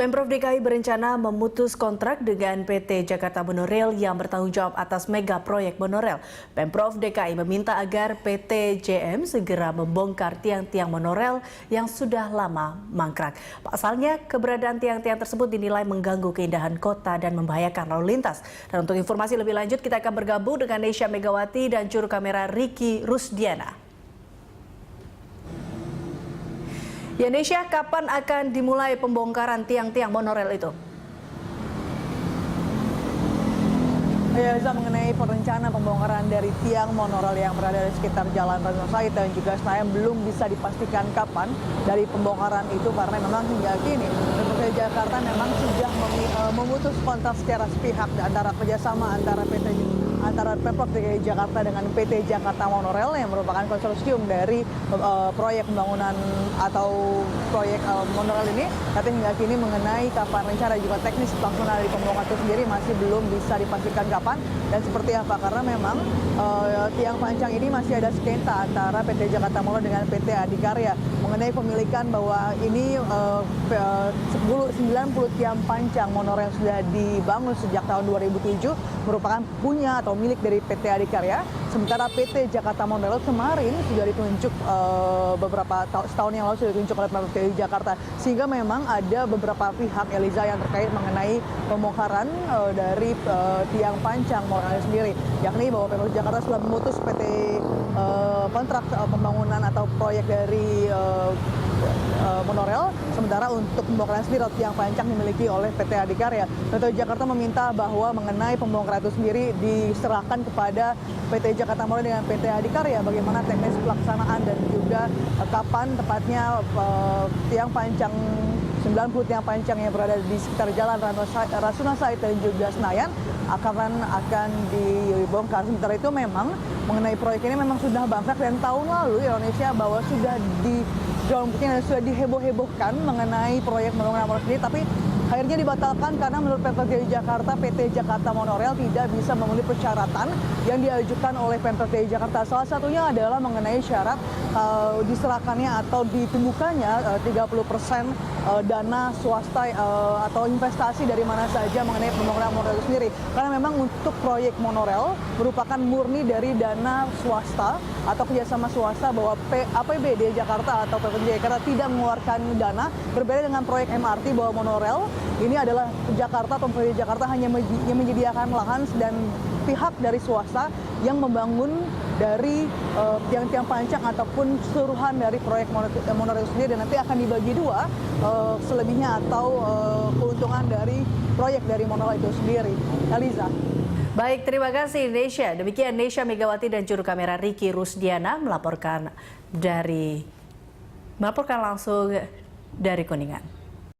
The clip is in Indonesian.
Pemprov DKI berencana memutus kontrak dengan PT Jakarta Monorail yang bertanggung jawab atas mega proyek monorail. Pemprov DKI meminta agar PT JM segera membongkar tiang-tiang monorail yang sudah lama mangkrak. Pasalnya, keberadaan tiang-tiang tersebut dinilai mengganggu keindahan kota dan membahayakan lalu lintas. Dan untuk informasi lebih lanjut, kita akan bergabung dengan Nesya Megawati dan juru kamera Ricky Rusdiana. Ya, Nesya, kapan akan dimulai pembongkaran tiang-tiang monorail itu? Ya, mengenai perencanaan pembongkaran dari tiang monorail yang berada di sekitar Jalan Rasuna Said dan juga Senayan belum bisa dipastikan kapan dari pembongkaran itu, karena memang hingga kini Pemprov Jakarta memang sudah memutus kontrak secara sepihak antara kerjasama antara Pemprov DKI Jakarta dengan PT Jakarta Monorail yang merupakan konsorsium dari proyek pembangunan atau proyek monorail ini. Tapi hingga kini mengenai kapan rencana juga teknis pelaksanaan dari pembongkaran itu sendiri masih belum bisa dipastikan kapan dan seperti apa, karena memang tiang panjang ini masih ada sengketa antara PT Jakarta Monorail dengan PT Adikarya mengenai pemilikan, bahwa ini 90 tiang panjang monorail yang sudah dibangun sejak tahun 2007 merupakan punya atau milik dari PT Adikarya, sementara PT Jakarta Monorail kemarin sudah ditunjuk beberapa setahun yang lalu sudah ditunjuk oleh PT Jakarta, sehingga memang ada beberapa pihak, Eliza, yang terkait mengenai pembongkaran dari tiang panjang monorail sendiri, yakni bahwa Pemprov Jakarta sudah memutus kontrak pembangunan atau proyek dari monorail, sementara untuk pembongkaran sendiri tiang panjang dimiliki oleh PT Adikarya. PT Jakarta meminta bahwa mengenai pembongkaran itu sendiri diserahkan kepada PT Jakarta Monorail dengan PT Adikarya, bagaimana teknis pelaksanaan dan juga kapan tepatnya tiang panjang 90 tiang panjang yang berada di sekitar Jalan Rasuna Said dan juga Senayan akan dibongkar. Sementara itu memang mengenai proyek ini memang sudah bangkrak, dan tahun lalu Indonesia bahwa sudah sudah diheboh-hebohkan mengenai proyek pembangunan monorail sendiri, tapi akhirnya dibatalkan karena menurut Pemprov DKI Jakarta, PT Jakarta Monorail tidak bisa memenuhi persyaratan yang diajukan oleh Pemprov DKI Jakarta. Salah satunya adalah mengenai syarat diserahkannya atau ditumbuhkannya 30% dana swasta atau investasi dari mana saja mengenai pembangunan monorail itu sendiri. Karena memang untuk proyek monorail merupakan murni dari dana swasta atau kerjasama swasta, bahwa APBD Jakarta atau Pemprov DKI Jakarta tidak mengeluarkan dana, berbeda dengan proyek MRT bahwa monorail ini adalah Jakarta atau Pemprov Jakarta hanya menyediakan lahan dan pihak dari swasta yang membangun dari tiang-tiang panjang ataupun keseluruhan dari proyek monorail sendiri, dan nanti akan dibagi dua selebihnya atau keuntungan dari proyek dari monorail itu sendiri. Eliza. Baik, terima kasih Nesya. Demikian Nesya Megawati dan juru kamera Ricky Rusdiana melaporkan langsung dari Kuningan.